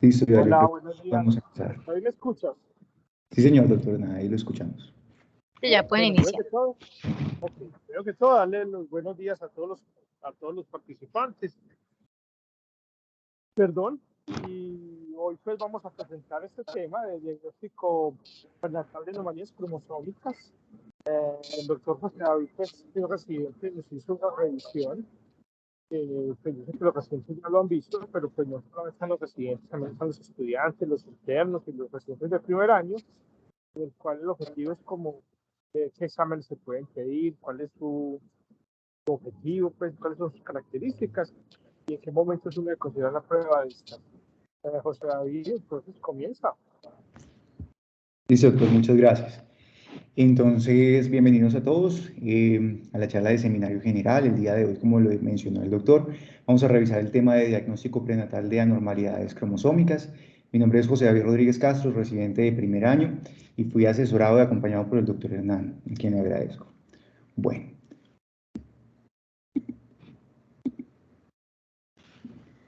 Listo, ya yo Hola, creo que buenos días. podemos empezar. ¿Ahí me escuchas? Sí, señor doctor, nada, ahí lo escuchamos. Sí, ya pueden Bueno, primero iniciar. que todo, primero que todo, darle los buenos días a todos los participantes. Perdón. Y hoy pues vamos a presentar este tema de diagnóstico prenatal de anomalías cromosómicas. El doctor José David, pues, sido residente, nos hizo una revisión. Pues yo sé que los residentes ya lo han visto, pero pues no solamente están los residentes, también están los estudiantes, los internos y los residentes de primer año, en el cual el objetivo es como qué exámenes se pueden pedir, cuál es su objetivo, pues, cuáles son sus características y en qué momento se debe considerar la prueba de esta. José David, entonces comienza. Listo, doctor, muchas gracias. Entonces, bienvenidos a todos a la charla de seminario general. El día de hoy, como lo mencionó el doctor, vamos a revisar el tema de diagnóstico prenatal de anormalidades cromosómicas. Mi nombre es José David Rodríguez Castro, residente de primer año, y fui asesorado y acompañado por el doctor Hernán, a quien le agradezco. Bueno,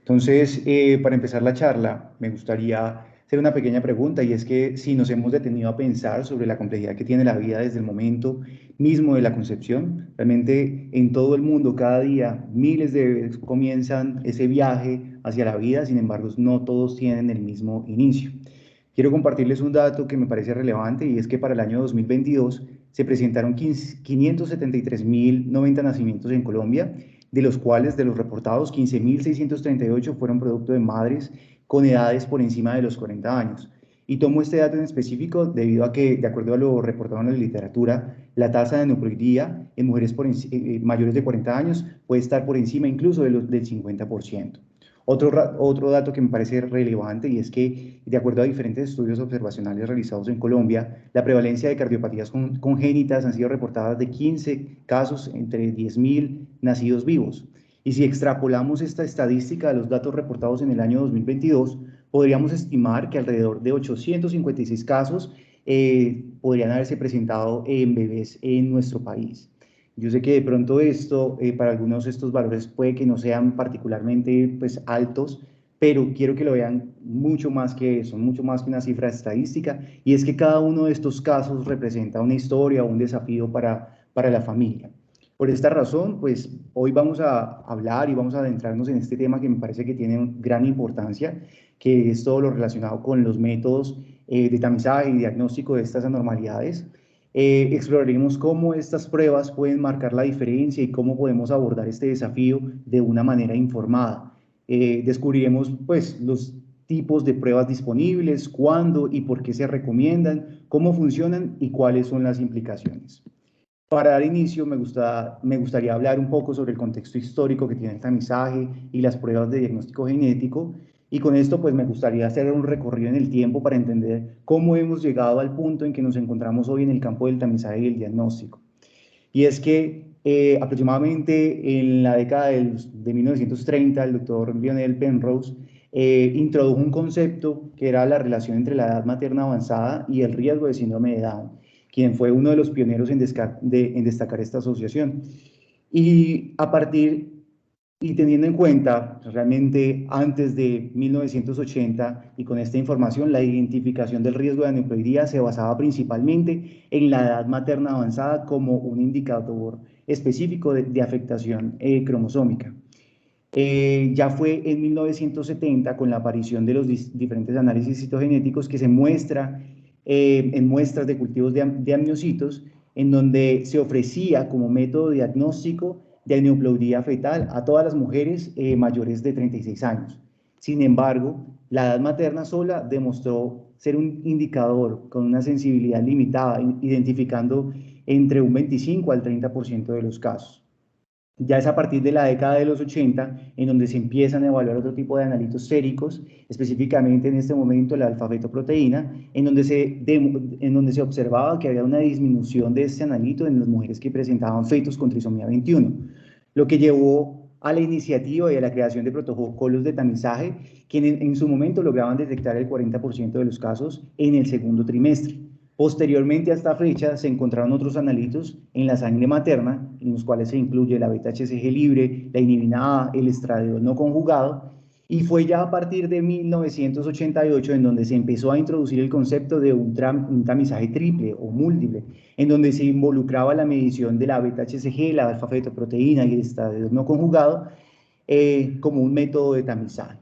entonces, para empezar la charla, me gustaría hacer una pequeña pregunta y es que si nos hemos detenido a pensar sobre la complejidad que tiene la vida desde el momento mismo de la concepción, realmente en todo el mundo cada día miles de bebés comienzan ese viaje hacia la vida, sin embargo no todos tienen el mismo inicio. Quiero compartirles un dato que me parece relevante y es que para el año 2022 se presentaron 573.090 nacimientos en Colombia, de los cuales de los reportados 15.638 fueron producto de madres con edades por encima de los 40 años. Y tomo este dato en específico debido a que, de acuerdo a lo reportado en la literatura, la tasa de aneuploidía en mujeres mayores de 40 años puede estar por encima incluso del 50%. Otro dato que me parece relevante y es que, de acuerdo a diferentes estudios observacionales realizados en Colombia, la prevalencia de cardiopatías congénitas han sido reportadas de 15 casos entre 10.000 nacidos vivos. Y si extrapolamos esta estadística a los datos reportados en el año 2022, podríamos estimar que alrededor de 856 casos podrían haberse presentado en bebés en nuestro país. Yo sé que de pronto esto, para algunos estos valores puede que no sean particularmente pues, altos, pero quiero que lo vean mucho más que eso, mucho más que una cifra estadística, y es que cada uno de estos casos representa una historia o un desafío para la familia. Por esta razón, pues hoy vamos a hablar y vamos a adentrarnos en este tema que me parece que tiene gran importancia, que es todo lo relacionado con los métodos de tamizaje y diagnóstico de estas anormalidades. Exploraremos cómo estas pruebas pueden marcar la diferencia y cómo podemos abordar este desafío de una manera informada. Descubriremos pues los tipos de pruebas disponibles, cuándo y por qué se recomiendan, cómo funcionan y cuáles son las implicaciones. Para dar inicio, me gustaría hablar un poco sobre el contexto histórico que tiene el tamizaje y las pruebas de diagnóstico genético. Y con esto, pues me gustaría hacer un recorrido en el tiempo para entender cómo hemos llegado al punto en que nos encontramos hoy en el campo del tamizaje y el diagnóstico. Y es que aproximadamente en la década de 1930, el doctor Lionel Penrose introdujo un concepto que era la relación entre la edad materna avanzada y el riesgo de síndrome de Down, quien fue uno de los pioneros en destacar esta asociación. Y a partir y teniendo en cuenta realmente antes de 1980 y con esta información, la identificación del riesgo de aneuploidía se basaba principalmente en la edad materna avanzada como un indicador específico de afectación cromosómica. Ya fue en 1970 con la aparición de los diferentes análisis citogenéticos que se muestra en muestras de cultivos de amniocitos, en donde se ofrecía como método diagnóstico de aneuploidía fetal a todas las mujeres mayores de 36 años. Sin embargo, la edad materna sola demostró ser un indicador con una sensibilidad limitada, identificando entre un 25 al 30% de los casos. Ya es a partir de la década de los 80 en donde se empiezan a evaluar otro tipo de analitos séricos, específicamente en este momento la alfa-fetoproteína, en donde se observaba que había una disminución de este analito en las mujeres que presentaban fetos con trisomía 21, lo que llevó a la iniciativa y a la creación de protocolos de tamizaje que en su momento lograban detectar el 40% de los casos en el segundo trimestre. Posteriormente a esta fecha se encontraron otros analitos en la sangre materna, en los cuales se incluye la beta-HCG libre, la inhibina A, el estradiol no conjugado, Y fue ya a partir de 1988 en donde se empezó a introducir el concepto de un tamizaje triple o múltiple, en donde se involucraba la medición de la beta-HCG, la alfa-fetoproteína y el estadio no conjugado como un método de tamizaje.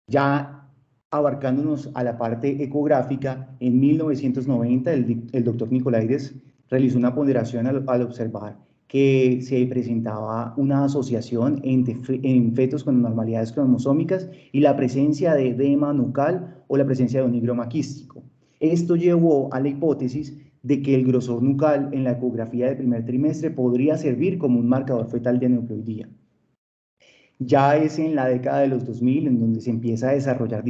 Ya abarcándonos a la parte ecográfica, en 1990 el doctor Nicolaides realizó una ponderación al observar que se presentaba una asociación en fetos con anormalidades cromosómicas y la presencia de edema nucal o la presencia de un higroma quístico. Esto llevó a la hipótesis de que el grosor nucal en la ecografía del primer trimestre podría servir como un marcador fetal de aneuploidía. Ya es en la década de los 2000 en donde se empieza a desarrollar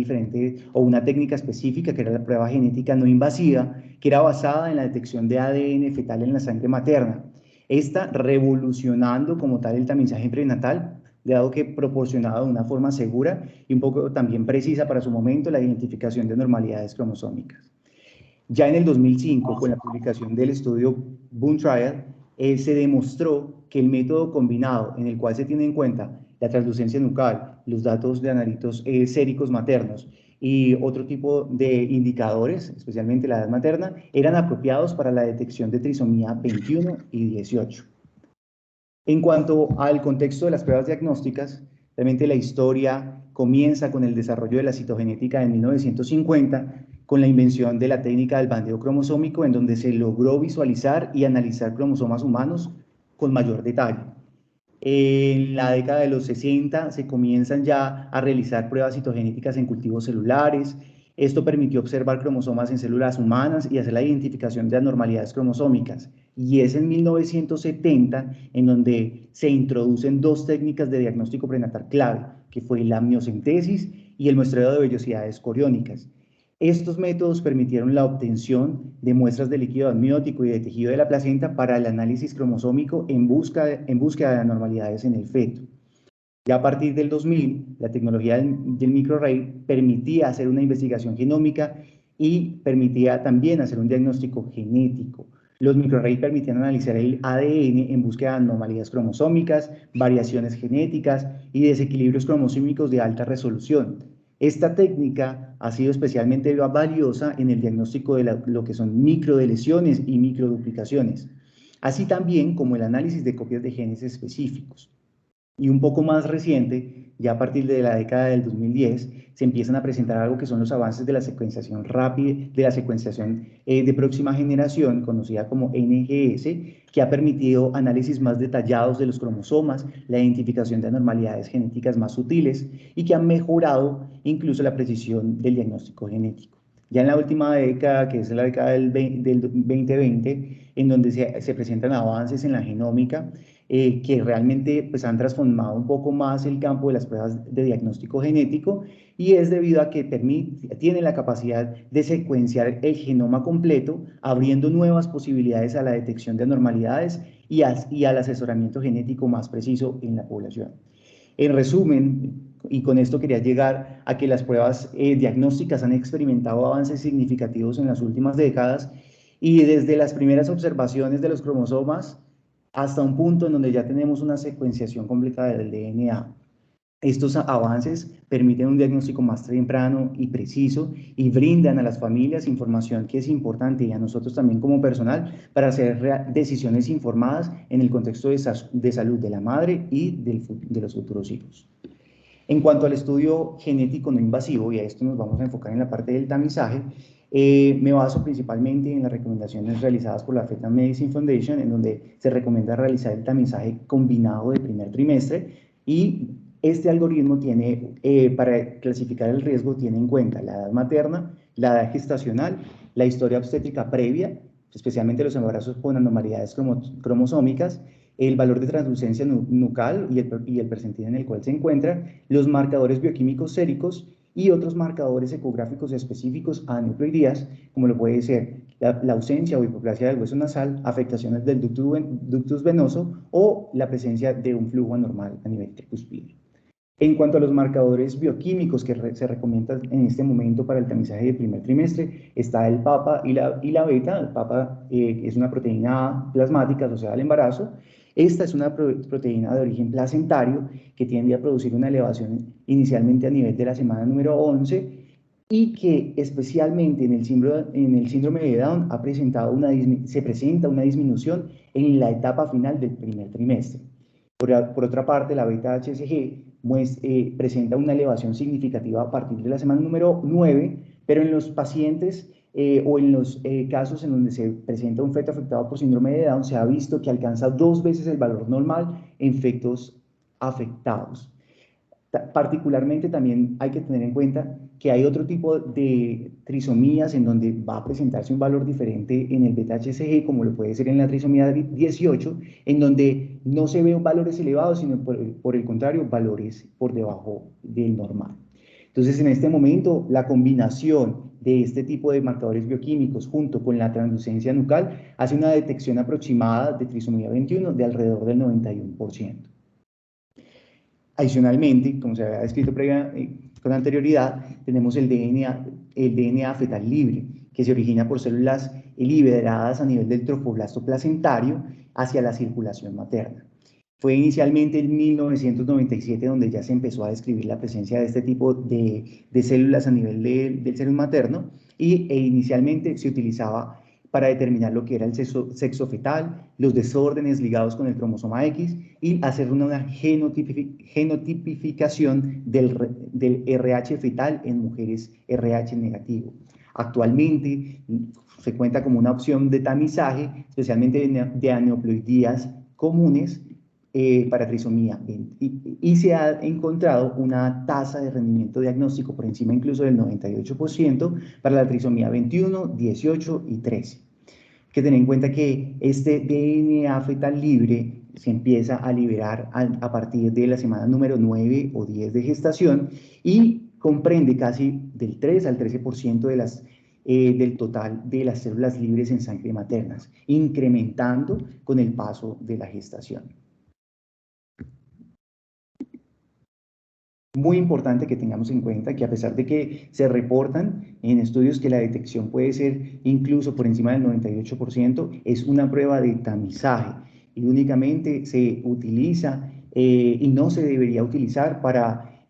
una técnica específica que era la prueba genética no invasiva, que era basada en la detección de ADN fetal en la sangre materna. Esta revolucionando como tal el tamizaje prenatal, dado que proporcionaba de una forma segura y un poco también precisa para su momento la identificación de anormalidades cromosómicas. Ya en el 2005, con la publicación del estudio Boone Trial, se demostró que el método combinado en el cual se tiene en cuenta la translucencia nucal, los datos de analitos séricos maternos y otro tipo de indicadores, especialmente la edad materna, eran apropiados para la detección de trisomía 21 y 18. En cuanto al contexto de las pruebas diagnósticas, realmente la historia comienza con el desarrollo de la citogenética en 1950, con la invención de la técnica del bandeo cromosómico, en donde se logró visualizar y analizar cromosomas humanos con mayor detalle. En la década de los 60 se comienzan ya a realizar pruebas citogenéticas en cultivos celulares. Esto permitió observar cromosomas en células humanas y hacer la identificación de anormalidades cromosómicas. Y es en 1970 en donde se introducen dos técnicas de diagnóstico prenatal clave, que fue la amniocentesis y el muestreo de vellosidades coriónicas. Estos métodos permitieron la obtención de muestras de líquido amniótico y de tejido de la placenta para el análisis cromosómico en búsqueda de anormalidades en el feto. Ya a partir del 2000, la tecnología del microarray permitía hacer una investigación genómica y permitía también hacer un diagnóstico genético. Los microarrays permitían analizar el ADN en búsqueda de anomalías cromosómicas, variaciones genéticas y desequilibrios cromosómicos de alta resolución. Esta técnica ha sido especialmente valiosa en el diagnóstico de lo que son microdeleciones y microduplicaciones, así también como el análisis de copias de genes específicos. Y un poco más reciente, ya a partir de la década del 2010, se empiezan a presentar algo que son los avances de la secuenciación rápida, de la secuenciación de próxima generación, conocida como NGS, que ha permitido análisis más detallados de los cromosomas, la identificación de anormalidades genéticas más sutiles y que han mejorado incluso la precisión del diagnóstico genético. Ya en la última década, que es la década del 2020, en donde se presentan avances en la genómica, que realmente pues, han transformado un poco más el campo de las pruebas de diagnóstico genético y es debido a que tiene la capacidad de secuenciar el genoma completo, abriendo nuevas posibilidades a la detección de anormalidades y al asesoramiento genético más preciso en la población. En resumen, y con esto quería llegar a que las pruebas diagnósticas han experimentado avances significativos en las últimas décadas y desde las primeras observaciones de los cromosomas hasta un punto en donde ya tenemos una secuenciación completa del DNA. Estos avances permiten un diagnóstico más temprano y preciso y brindan a las familias información que es importante y a nosotros también como personal para hacer decisiones informadas en el contexto de salud de la madre y de los futuros hijos. En cuanto al estudio genético no invasivo, y a esto nos vamos a enfocar en la parte del tamizaje, me baso principalmente en las recomendaciones realizadas por la Fetal Medicine Foundation, en donde se recomienda realizar el tamizaje combinado de primer trimestre y este algoritmo tiene, para clasificar el riesgo, tiene en cuenta la edad materna, la edad gestacional, la historia obstétrica previa, especialmente los embarazos con anormalidades cromosómicas, el valor de translucencia nucal y el percentil en el cual se encuentra, los marcadores bioquímicos séricos y otros marcadores ecográficos específicos a aneuploidías, como lo puede ser la ausencia o hipoplasia del hueso nasal, afectaciones del ductus venoso o la presencia de un flujo anormal a nivel tricúspide. En cuanto a los marcadores bioquímicos que se recomiendan en este momento para el tamizaje del primer trimestre, está el PAPA y la beta. El PAPA es una proteína plasmática asociada al embarazo Esta es una proteína de origen placentario que tiende a producir una elevación inicialmente a nivel de la semana número 11 y que especialmente en el síndrome de Down se presenta una disminución en la etapa final del primer trimestre. Por otra parte, la beta-HCG presenta una elevación significativa a partir de la semana número 9, pero en los pacientes o en los casos en donde se presenta un feto afectado por síndrome de Down, se ha visto que alcanza 2 veces el valor normal en fetos afectados. Particularmente también hay que tener en cuenta que hay otro tipo de trisomías en donde va a presentarse un valor diferente en el beta-HCG, como lo puede ser en la trisomía 18, en donde no se ven valores elevados, sino por el contrario, valores por debajo del normal. Entonces, en este momento, la combinación de este tipo de marcadores bioquímicos junto con la translucencia nucal hace una detección aproximada de trisomía 21 de alrededor del 91%. Adicionalmente, como se había descrito con anterioridad, tenemos el DNA fetal libre, que se origina por células liberadas a nivel del trofoblasto placentario hacia la circulación materna. Fue inicialmente en 1997 donde ya se empezó a describir la presencia de este tipo de células a nivel del seno materno e inicialmente se utilizaba para determinar lo que era el sexo fetal, los desórdenes ligados con el cromosoma X y hacer una genotipificación del RH fetal en mujeres RH negativo. Actualmente se cuenta como una opción de tamizaje, especialmente de aneuploidías comunes para trisomía y se ha encontrado una tasa de rendimiento diagnóstico por encima incluso del 98% para la trisomía 21, 18 y 13. Hay que tener en cuenta que este DNA fetal libre se empieza a liberar a partir de la semana número 9 o 10 de gestación y comprende casi del 3 al 13% del total de las células libres en sangre maternas, incrementando con el paso de la gestación. Muy importante que tengamos en cuenta que a pesar de que se reportan en estudios que la detección puede ser incluso por encima del 98%, es una prueba de tamizaje y únicamente se utiliza y no se debería utilizar para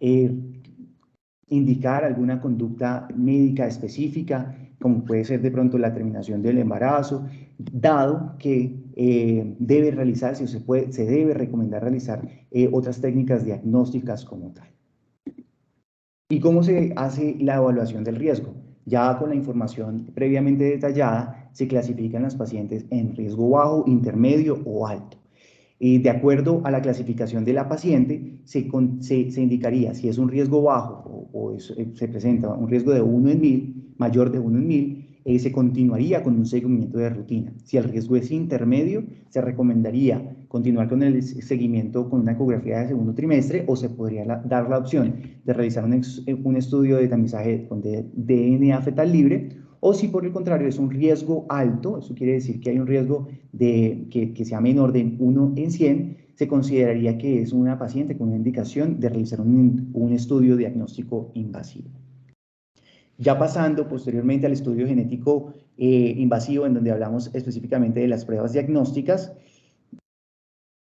indicar alguna conducta médica específica, como puede ser de pronto la terminación del embarazo, dado que debe realizarse o se debe recomendar realizar otras técnicas diagnósticas como tal. ¿Y cómo se hace la evaluación del riesgo? Ya con la información previamente detallada, se clasifican las pacientes en riesgo bajo, intermedio o alto. De acuerdo a la clasificación de la paciente, se indicaría si es un riesgo bajo o se presenta un riesgo de 1 en 1000, mayor de 1 en 1000, se continuaría con un seguimiento de rutina. Si el riesgo es intermedio, se recomendaría continuar con el seguimiento con una ecografía de segundo trimestre o se podría dar la opción de realizar un estudio de tamizaje con DNA fetal libre, o si por el contrario es un riesgo alto, eso quiere decir que hay un riesgo que sea menor de 1 en 100, se consideraría que es una paciente con una indicación de realizar un estudio diagnóstico invasivo. Ya pasando posteriormente al estudio genético invasivo, en donde hablamos específicamente de las pruebas diagnósticas,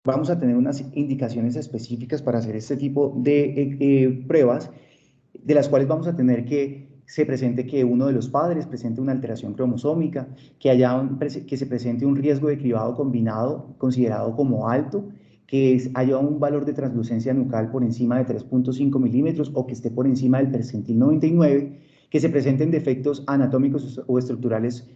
vamos a tener unas indicaciones específicas para hacer este tipo de pruebas, de las cuales vamos a tener que se presente que uno de los padres presente una alteración cromosómica, que se presente un riesgo de cribado combinado considerado como alto, que haya un valor de translucencia nucal por encima de 3.5 milímetros o que esté por encima del percentil 99, que se presenten defectos anatómicos o estructurales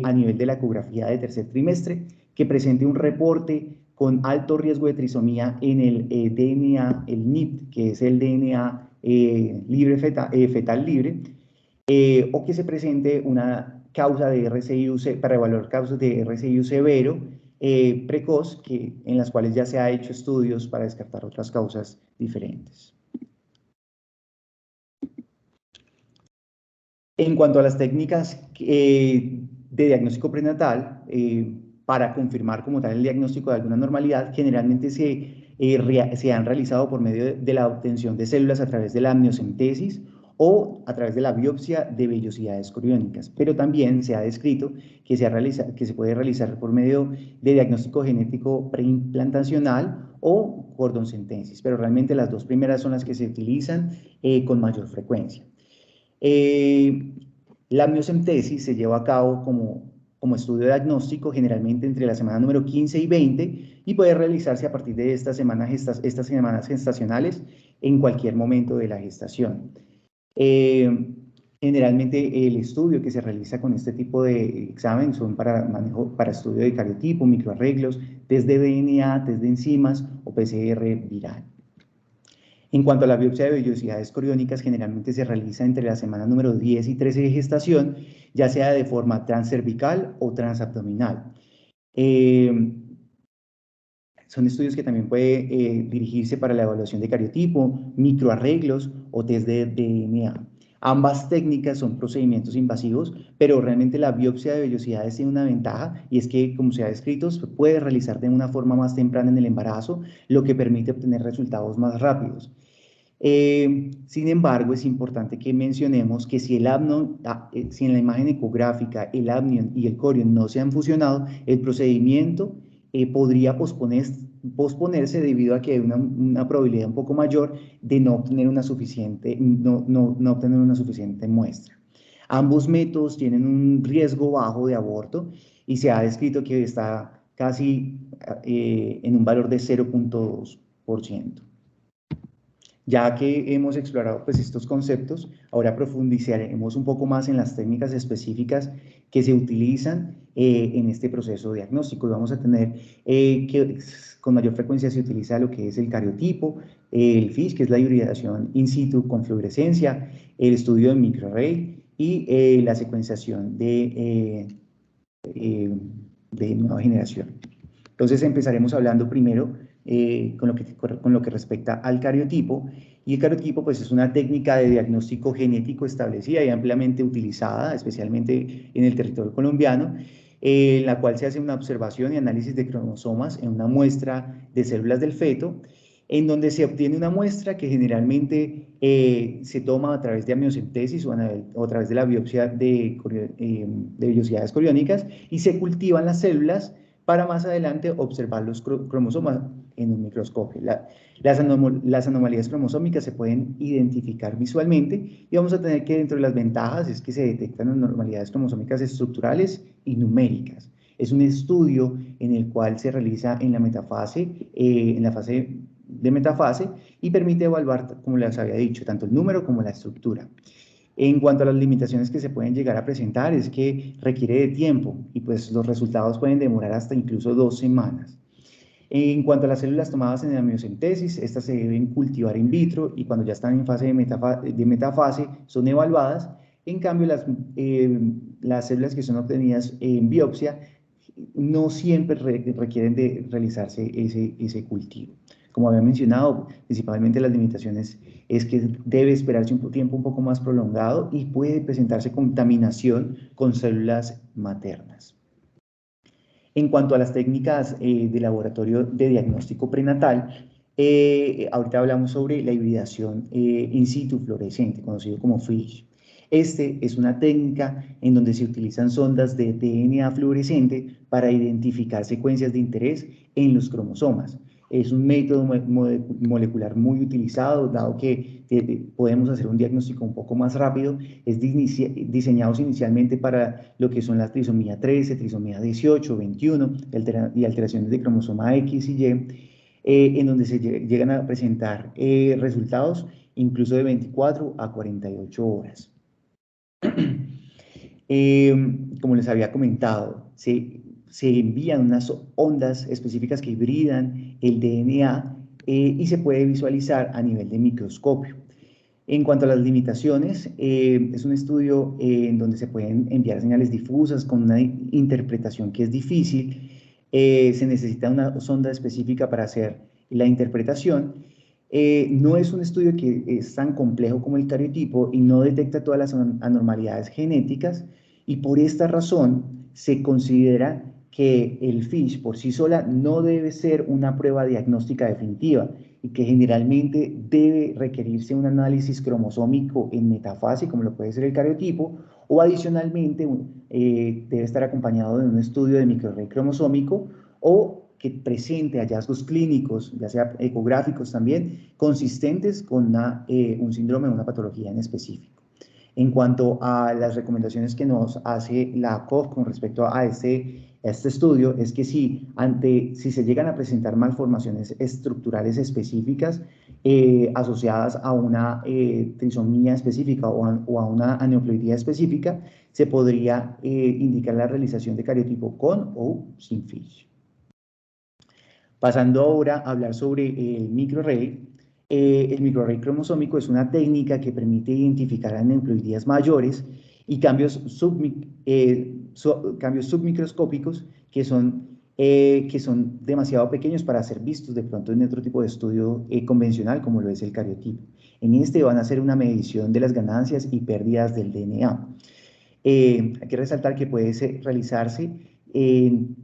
a nivel de la ecografía de tercer trimestre, que presente un reporte con alto riesgo de trisomía en el DNA, el NIT, que es el DNA fetal libre, o que se presente una causa de RCIU para evaluar causas de RCIU severo precoz, en las cuales ya se ha hecho estudios para descartar otras causas diferentes. En cuanto a las técnicas de diagnóstico prenatal, para confirmar como tal el diagnóstico de alguna normalidad, generalmente se han realizado por medio de la obtención de células a través de la amniocentesis o a través de la biopsia de vellosidades coriónicas, pero también se ha descrito que se puede realizar por medio de diagnóstico genético preimplantacional o cordoncentesis, pero realmente las dos primeras son las que se utilizan con mayor frecuencia. La amniocentesis se lleva a cabo como estudio diagnóstico generalmente entre la semana número 15 y 20 y puede realizarse a partir de estas semanas gestacionales en cualquier momento de la gestación. Generalmente el estudio que se realiza con este tipo de examen son para estudio de cariotipo, microarreglos, test de DNA, test de enzimas o PCR viral. En cuanto a la biopsia de vellosidades coriónicas, generalmente se realiza entre la semana número 10 y 13 de gestación, ya sea de forma transcervical o transabdominal. Son estudios que también pueden dirigirse para la evaluación de cariotipo, microarreglos o test de DNA. Ambas técnicas son procedimientos invasivos, pero realmente la biopsia de vellosidades tiene una ventaja y es que, como se ha descrito, se puede realizar de una forma más temprana en el embarazo, lo que permite obtener resultados más rápidos. Sin embargo, es importante que mencionemos que si en la imagen ecográfica el amnion y el corion no se han fusionado, el procedimiento podría posponerse debido a que hay una probabilidad un poco mayor de no obtener una suficiente muestra. Ambos métodos tienen un riesgo bajo de aborto y se ha descrito que está casi en un valor de 0.2%. Ya que hemos explorado pues, estos conceptos, ahora profundizaremos un poco más en las técnicas específicas que se utilizan en este proceso diagnóstico. Y vamos a tener que con mayor frecuencia se utiliza lo que es el cariotipo, el FISH, que es la hibridación in situ con fluorescencia, el estudio de microarray y la secuenciación de nueva generación. Entonces empezaremos hablando primero con lo que respecta al cariotipo, y el cariotipo pues, es una técnica de diagnóstico genético establecida y ampliamente utilizada, especialmente en el territorio colombiano, en la cual se hace una observación y análisis de cromosomas en una muestra de células del feto, en donde se obtiene una muestra que generalmente se toma a través de amniocentesis o a través de la biopsia de vellosidades coriónicas y se cultivan las células para más adelante observar los cromosomas en un microscopio. Las anomalías cromosómicas se pueden identificar visualmente y vamos a tener que dentro de las ventajas es que se detectan anormalidades cromosómicas estructurales y numéricas. Es un estudio en el cual se realiza en la metafase, en la fase de metafase y permite evaluar, como les había dicho, tanto el número como la estructura. En cuanto a las limitaciones que se pueden llegar a presentar, es que requiere de tiempo y pues los resultados pueden demorar hasta incluso 2 semanas. En cuanto a las células tomadas en amniocentesis, estas se deben cultivar in vitro y cuando ya están en fase de metafase son evaluadas. En cambio, las células que son obtenidas en biopsia no siempre requieren de realizarse ese cultivo. Como había mencionado, principalmente las limitaciones es que debe esperarse un tiempo un poco más prolongado y puede presentarse contaminación con células maternas. En cuanto a las técnicas de laboratorio de diagnóstico prenatal, ahorita hablamos sobre la hibridación in situ fluorescente, conocido como FISH. Este es una técnica en donde se utilizan sondas de DNA fluorescente para identificar secuencias de interés en los cromosomas. Es un método molecular muy utilizado, dado que podemos hacer un diagnóstico un poco más rápido. Es diseñado inicialmente para lo que son la trisomía 13, trisomía 18, 21 y alteraciones de cromosoma X y Y, en donde se llegan a presentar resultados incluso de 24 a 48 horas. Como les había comentado, se envían unas ondas específicas que hibridan el DNA y se puede visualizar a nivel de microscopio. En cuanto a las limitaciones, es un estudio en donde se pueden enviar señales difusas con una interpretación que es difícil. Se necesita una sonda específica para hacer la interpretación. No es un estudio que es tan complejo como el cariotipo y no detecta todas las anormalidades genéticas y por esta razón se considera que el FISH por sí sola no debe ser una prueba diagnóstica definitiva y que generalmente debe requerirse un análisis cromosómico en metafase, como lo puede ser el cariotipo, o adicionalmente debe estar acompañado de un estudio de microarray cromosómico o que presente hallazgos clínicos, ya sea ecográficos también, consistentes con un síndrome o una patología en específico. En cuanto a las recomendaciones que nos hace la COF con respecto a este estudio, es que si se llegan a presentar malformaciones estructurales específicas asociadas a una trisomía específica o a una aneuploidía específica, se podría indicar la realización de cariotipo con o sin FISH. Pasando ahora a hablar sobre el microarray. El microarray cromosómico es una técnica que permite identificar aneuploidías mayores y cambios submicroscópicos que son demasiado pequeños para ser vistos de pronto en otro tipo de estudio convencional como lo es el cariotipo. En este van a hacer una medición de las ganancias y pérdidas del DNA. Hay que resaltar que puede realizarse en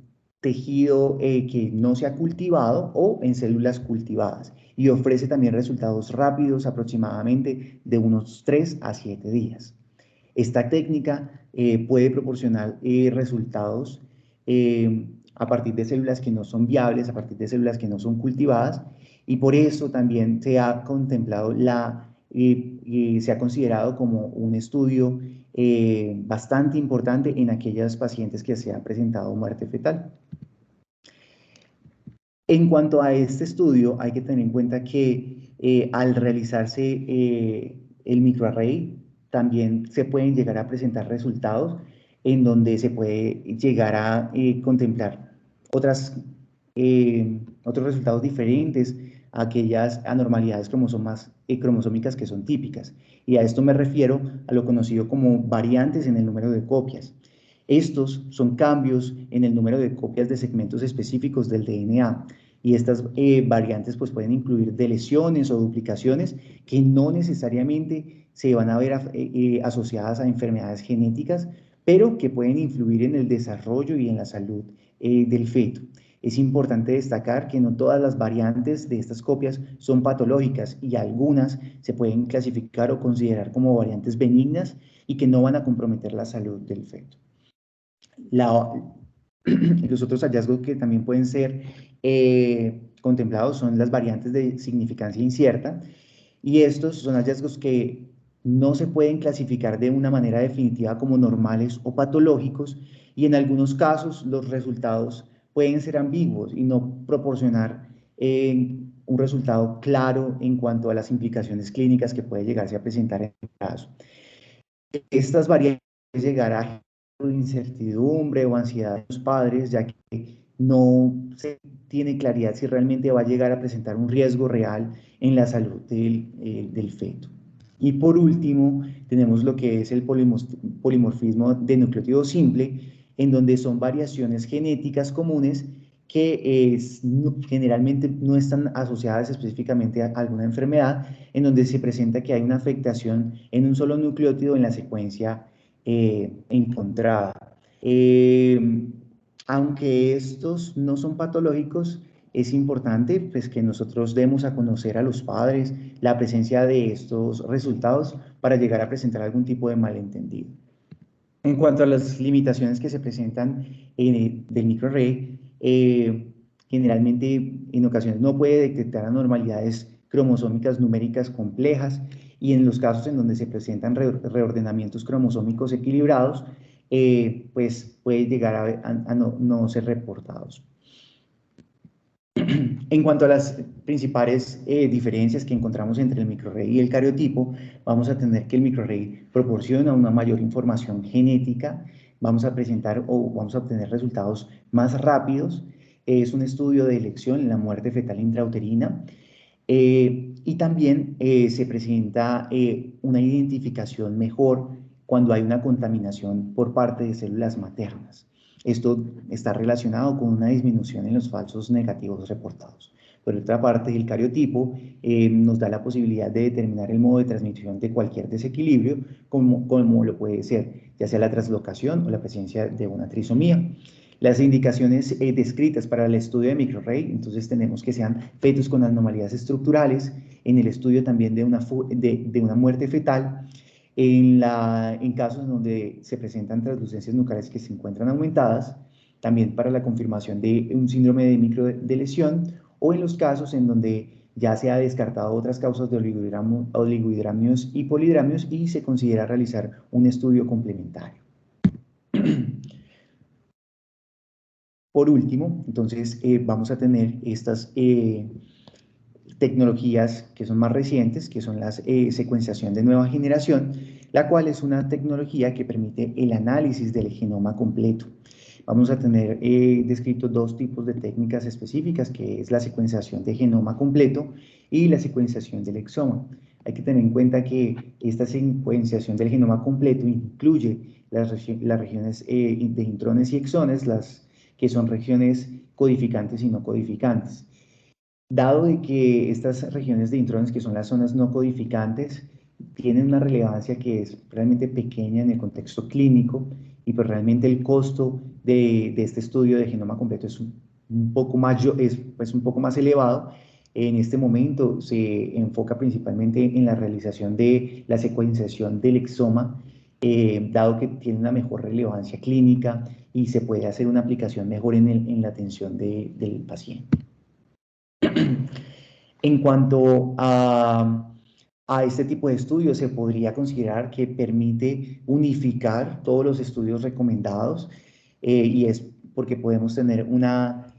tejido que no se ha cultivado o en células cultivadas y ofrece también resultados rápidos, aproximadamente de unos 3 a 7 días. Esta técnica puede proporcionar resultados a partir de células que no son viables, a partir de células que no son cultivadas, y por eso también se ha contemplado se ha considerado como un estudio bastante importante en aquellas pacientes que se ha presentado muerte fetal. En cuanto a este estudio, hay que tener en cuenta que al realizarse el microarray, también se pueden llegar a presentar resultados en donde se puede llegar a contemplar otros resultados diferentes a aquellas anormalidades cromosómicas que son típicas. Y a esto me refiero a lo conocido como variantes en el número de copias. Estos son cambios en el número de copias de segmentos específicos del DNA y estas variantes pues, pueden incluir deleciones o duplicaciones que no necesariamente se van a ver asociadas a enfermedades genéticas, pero que pueden influir en el desarrollo y en la salud del feto. Es importante destacar que no todas las variantes de estas copias son patológicas y algunas se pueden clasificar o considerar como variantes benignas y que no van a comprometer la salud del feto. Los otros hallazgos que también pueden ser contemplados son las variantes de significancia incierta, y estos son hallazgos que no se pueden clasificar de una manera definitiva como normales o patológicos, y en algunos casos los resultados pueden ser ambiguos y no proporcionar un resultado claro en cuanto a las implicaciones clínicas que puede llegarse a presentar en el caso. Estas variantes pueden llegar a incertidumbre o ansiedad de los padres, ya que no se tiene claridad si realmente va a llegar a presentar un riesgo real en la salud del feto. Y por último, tenemos lo que es el polimorfismo de nucleótido simple, en donde son variaciones genéticas comunes que generalmente no están asociadas específicamente a alguna enfermedad, en donde se presenta que hay una afectación en un solo nucleótido en la secuencia encontrada. Aunque estos no son patológicos, es importante pues, que nosotros demos a conocer a los padres la presencia de estos resultados para llegar a presentar algún tipo de malentendido. En cuanto a las limitaciones que se presentan del microarray, generalmente en ocasiones no puede detectar anormalidades cromosómicas numéricas complejas, y en los casos en donde se presentan reordenamientos cromosómicos equilibrados, pues puede llegar a no ser reportados. En cuanto a las principales diferencias que encontramos entre el microarray y el cariotipo, vamos a tener que el microarray proporciona una mayor información genética, vamos a presentar o vamos a obtener resultados más rápidos, es un estudio de elección en la muerte fetal intrauterina, y también se presenta una identificación mejor cuando hay una contaminación por parte de células maternas. Esto está relacionado con una disminución en los falsos negativos reportados. Por otra parte, el cariotipo nos da la posibilidad de determinar el modo de transmisión de cualquier desequilibrio, como lo puede ser, ya sea la translocación o la presencia de una trisomía. Las indicaciones descritas para el estudio de microarray, entonces tenemos que sean fetos con anomalías estructurales, en el estudio también de una muerte fetal, en casos en donde se presentan translucencias nucleares que se encuentran aumentadas, también para la confirmación de un síndrome de microdeleción, o en los casos en donde ya se ha descartado otras causas de oligohidramios y polihidramios y se considera realizar un estudio complementario. Por último, entonces vamos a tener estas tecnologías que son más recientes, que son las secuenciación de nueva generación, la cual es una tecnología que permite el análisis del genoma completo. Vamos a tener descritos dos tipos de técnicas específicas, que es la secuenciación de genoma completo y la secuenciación del exoma. Hay que tener en cuenta que esta secuenciación del genoma completo incluye las regiones de intrones y exones, que son regiones codificantes y no codificantes. Dado de que estas regiones de intrones, que son las zonas no codificantes, tienen una relevancia que es realmente pequeña en el contexto clínico, y pues realmente el costo de este estudio de genoma completo es un poco más elevado. En este momento se enfoca principalmente en la realización de la secuenciación del exoma, dado que tiene una mejor relevancia clínica y se puede hacer una aplicación mejor en la atención del paciente. En cuanto a este tipo de estudios, se podría considerar que permite unificar todos los estudios recomendados, y es porque podemos tener una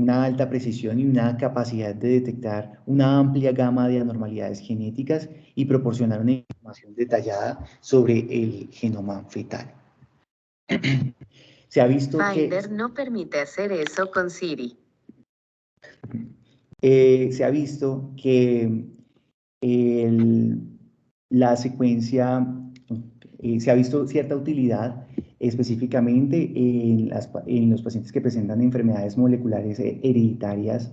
alta precisión y una capacidad de detectar una amplia gama de anormalidades genéticas y proporcionar una información detallada sobre el genoma fetal. Se ha visto Finder no permite hacer eso con Siri. Se ha visto que la secuencia, se ha visto cierta utilidad específicamente en los pacientes que presentan enfermedades moleculares hereditarias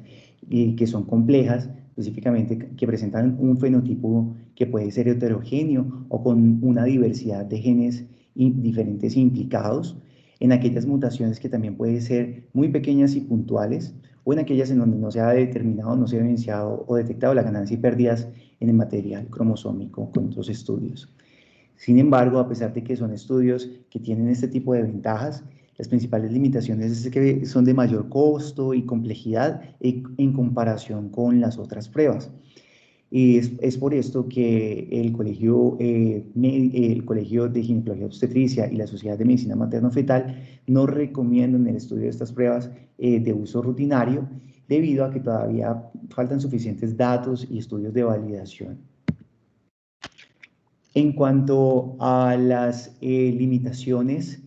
que son complejas, específicamente que presentan un fenotipo que puede ser heterogéneo o con una diversidad de genes diferentes implicados, en aquellas mutaciones que también pueden ser muy pequeñas y puntuales, o en aquellas en donde no se ha determinado, no se ha evidenciado o detectado la ganancia y pérdidas en el material cromosómico con otros estudios. Sin embargo, a pesar de que son estudios que tienen este tipo de ventajas, las principales limitaciones es que son de mayor costo y complejidad en comparación con las otras pruebas. Y es por esto que el Colegio de Ginecología Obstetricia y la Sociedad de Medicina Materno-Fetal no recomiendan el estudio de estas pruebas de uso rutinario, debido a que todavía faltan suficientes datos y estudios de validación. En cuanto a las limitaciones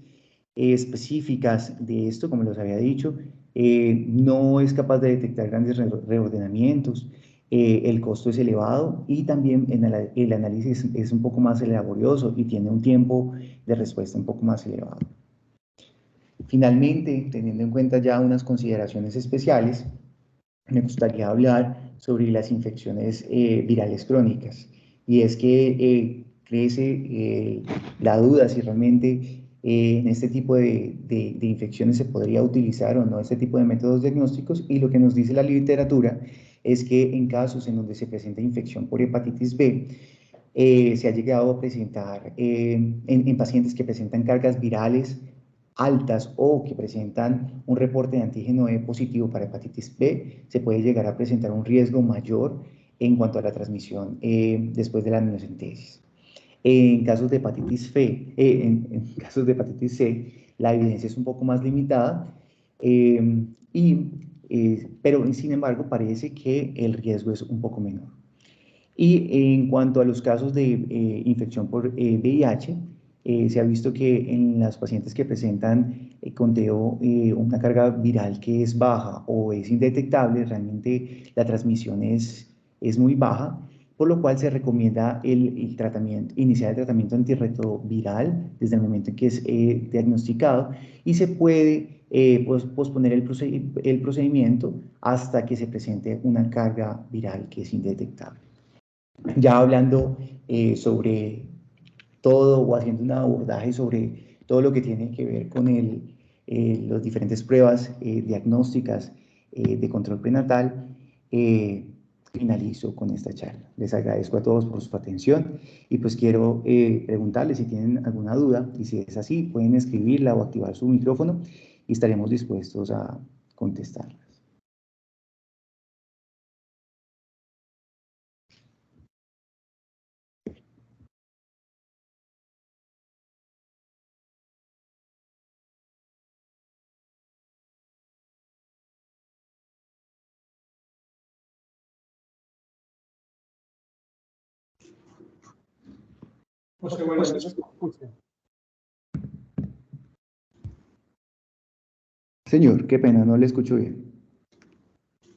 específicas de esto, como les había dicho, no es capaz de detectar grandes reordenamientos, el costo es elevado y también el análisis es un poco más laborioso y tiene un tiempo de respuesta un poco más elevado. Finalmente, teniendo en cuenta ya unas consideraciones especiales, me gustaría hablar sobre las infecciones virales crónicas. Y es que crece la duda si realmente en este tipo de infecciones se podría utilizar o no este tipo de métodos diagnósticos, y lo que nos dice la literatura es que en casos en donde se presenta infección por hepatitis B, se ha llegado a presentar en pacientes que presentan cargas virales altas o que presentan un reporte de antígeno E positivo para hepatitis B, se puede llegar a presentar un riesgo mayor en cuanto a la transmisión después de la amniocentesis. En casos de hepatitis C, la evidencia es un poco más limitada, pero sin embargo parece que el riesgo es un poco menor. Y en cuanto a los casos de infección por VIH, se ha visto que en las pacientes que presentan conteo, una carga viral que es baja o es indetectable, realmente la transmisión es muy baja, por lo cual se recomienda iniciar el tratamiento antirretroviral desde el momento en que es diagnosticado, y se puede posponer el procedimiento hasta que se presente una carga viral que es indetectable. Ya hablando sobre todo, o haciendo un abordaje sobre todo lo que tiene que ver con las diferentes pruebas diagnósticas de control prenatal, finalizo con esta charla. Les agradezco a todos por su atención y pues quiero preguntarles si tienen alguna duda y si es así pueden escribirla o activar su micrófono y estaremos dispuestos a contestarlas. José, buenas noches. Señor, qué pena, no le escucho bien.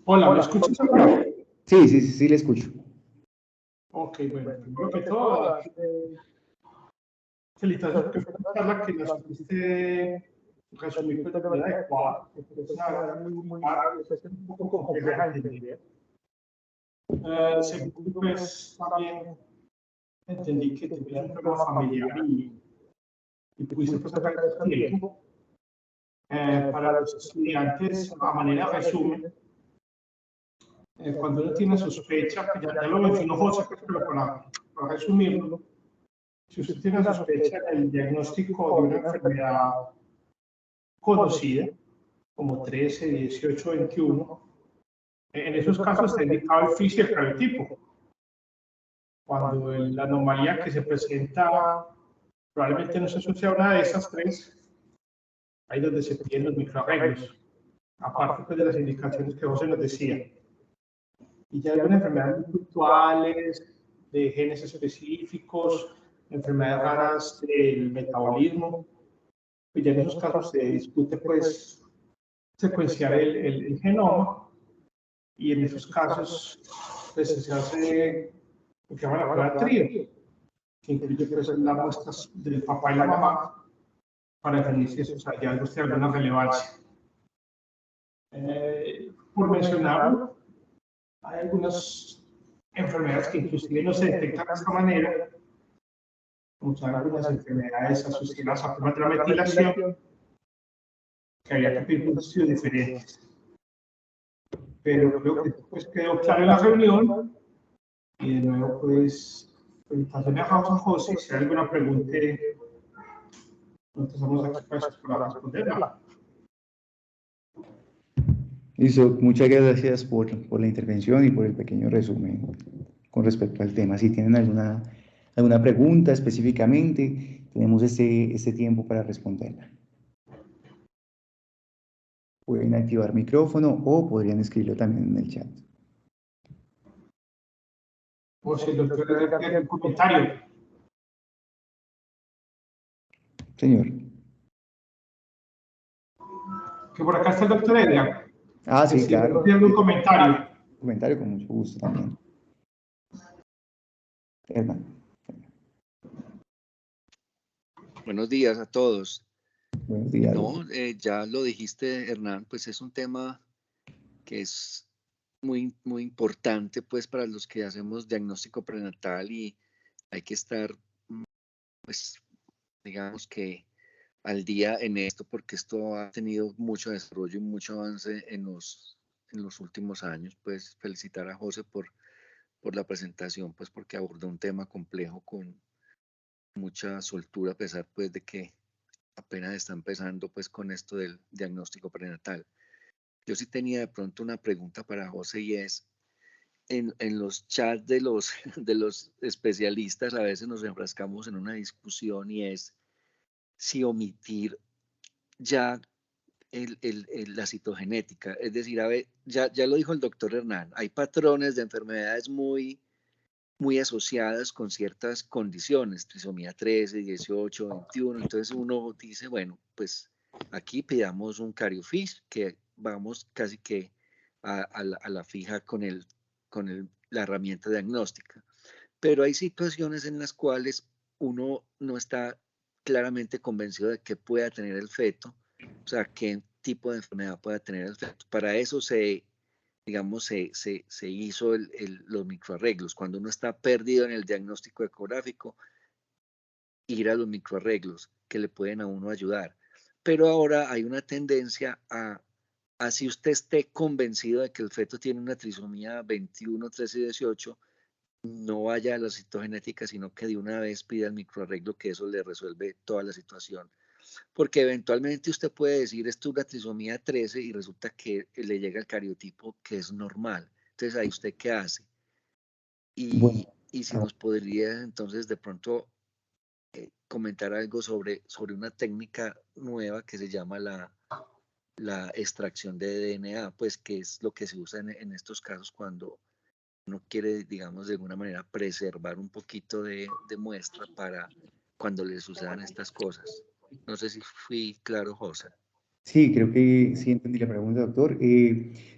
Hola, ¿me escuchas ahora? Sí, le escucho. Ok, bueno, primero que todo, felicitaciones por esta charla que nos pudiste resumir pues, de manera adecuada, que es una manera muy pues, un poco compleja de entender. Segundo, pues también entendí que tenías un problema familiar y pudiste pues, sacar este tiempo. Para los estudiantes, a manera de resumen, cuando uno tiene sospecha, que ya lo mencionó José, pero para resumirlo, si usted tiene sospecha del diagnóstico de una enfermedad conocida, como 13, 18, 21, en esos casos está indicado el FIS y el cariotipo. Cuando la anomalía que se presenta probablemente no se asocia a una de esas tres, ahí donde se piden los microarreglos, aparte pues, de las indicaciones que José nos decía. Y ya algunas enfermedades puntuales, de genes específicos, enfermedades raras del metabolismo, pues ya en esos casos se discute pues secuenciar el genoma y en esos casos pues se hace lo que llama la prueba TRIO, que incluye pues las muestras del papá y la mamá para definir si esos hallazgos tienen alguna relevancia. Por mencionarlo, hay algunas enfermedades que inclusive no se detectan de esta manera, como son algunas enfermedades asociadas a problemas de la metilación, que había que pedir estudios diferentes. Pero creo que pues, quedó claro en la reunión, y de nuevo, pues, felicitaciones a José. Si hay alguna pregunta, nosotros estamos aquí para responderla. Listo, muchas gracias por la intervención y por el pequeño resumen con respecto al tema. Si tienen alguna pregunta específicamente, tenemos este tiempo para responderla. Pueden activar micrófono o podrían escribirlo también en el chat. O si el doctor Edgar tiene algún comentario. Señor. Que por acá está el doctor Edgar. Ah, sí, claro. ¿Tiene algún comentario? Comentario con mucho gusto también. Hernán. Buenos días a todos. Buenos días. No, ya lo dijiste, Hernán, pues es un tema que es muy importante pues para los que hacemos diagnóstico prenatal y hay que estar, pues, digamos que al día en esto porque esto ha tenido mucho desarrollo y mucho avance en los últimos años. Pues felicitar a José por la presentación, pues porque abordó un tema complejo con mucha soltura a pesar pues de que apenas está empezando pues con esto del diagnóstico prenatal. Yo sí tenía de pronto una pregunta para José y es, en los chats de los, de los especialistas a veces nos enfrascamos en una discusión y es si omitir ya la citogenética. Es decir, a ver, ya lo dijo el doctor Hernán, hay patrones de enfermedades muy asociadas con ciertas condiciones, trisomía 13, 18, 21, entonces uno dice, bueno, pues aquí pidamos un CarioFISH, que vamos casi que a la fija con la herramienta diagnóstica. Pero hay situaciones en las cuales uno no está claramente convencido de que pueda tener el feto, o sea, qué tipo de enfermedad pueda tener el feto. Para eso digamos, se hizo los microarreglos. Cuando uno está perdido en el diagnóstico ecográfico, ir a los microarreglos que le pueden a uno ayudar. pero ahora hay una tendencia a así usted esté convencido de que el feto tiene una trisomía 21, 13 y 18, no vaya a la citogenética, sino que de una vez pida el microarreglo, que eso le resuelve toda la situación. Porque eventualmente usted puede decir, esto es una trisomía 13 y resulta que le llega el cariotipo que es normal. Entonces, ¿ahí usted qué hace? Bueno, Y si nos podría entonces de pronto comentar algo sobre una técnica nueva que se llama la extracción de DNA, pues que es lo que se usa en estos casos cuando uno quiere, digamos, de alguna manera preservar un poquito de muestra para cuando le sucedan estas cosas. No sé si fui claro, José. sí, creo que sí entendí la pregunta, doctor.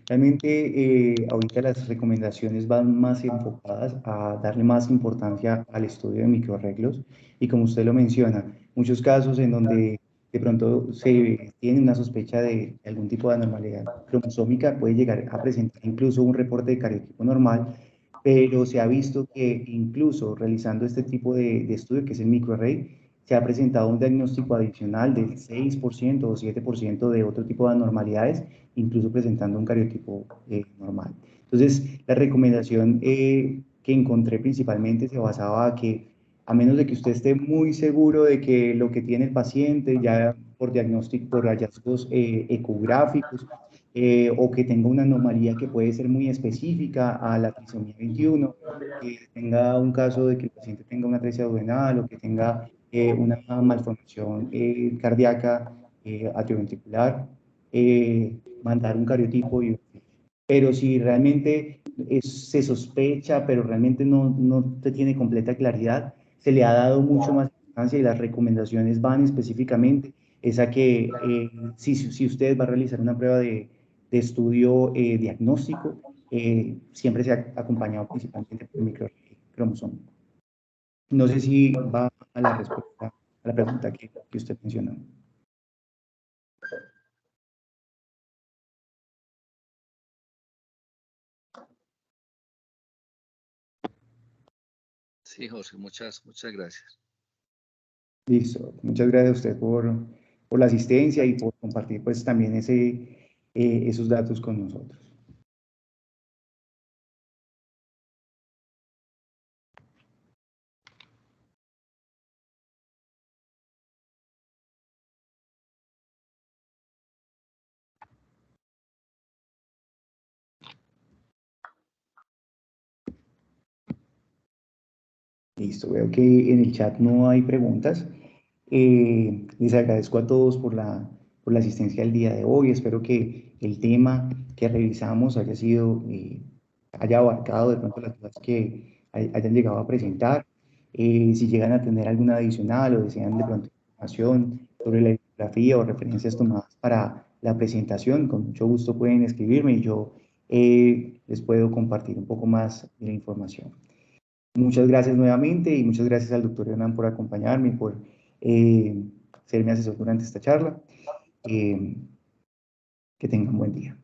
Realmente ahorita las recomendaciones van más enfocadas a darle más importancia al estudio de microarreglos y como usted lo menciona, muchos casos en donde de pronto se tiene una sospecha de algún tipo de anormalidad cromosómica, puede llegar a presentar incluso un reporte de cariotipo normal, pero se ha visto que incluso realizando este tipo de estudio, que es el microarray, se ha presentado un diagnóstico adicional del 6% o 7% de otro tipo de anormalidades, incluso presentando un cariotipo normal. Entonces, la recomendación que encontré principalmente se basaba a que, a menos de que usted esté muy seguro de que lo que tiene el paciente, ya por diagnóstico, por hallazgos ecográficos, o que tenga una anomalía que puede ser muy específica a la trisomía 21, que tenga un caso de que el paciente tenga una atresia duodenal o que tenga una malformación cardíaca atrioventricular, mandar un cariotipo. Pero si realmente se sospecha, pero realmente no se tiene completa claridad, se le ha dado mucho más importancia y las recomendaciones van específicamente es a que si usted va a realizar una prueba de estudio diagnóstico, siempre se ha acompañado principalmente por el microcromosómico. No sé si va a la respuesta a la pregunta que usted mencionó. Sí, José, muchas gracias. Listo. Muchas gracias a usted por la asistencia y por compartir pues también esos datos con nosotros. Listo, veo que en el chat no hay preguntas. Les agradezco a todos por la asistencia el día de hoy. Espero que el tema que revisamos haya sido, haya abarcado de pronto las dudas que hayan llegado a presentar. Si llegan a tener alguna adicional o desean de pronto información sobre la bibliografía o referencias tomadas para la presentación, con mucho gusto pueden escribirme y yo les puedo compartir un poco más de la información. Muchas gracias nuevamente y muchas gracias al doctor Hernán por acompañarme y por ser mi asesor durante esta charla. Que tengan buen día.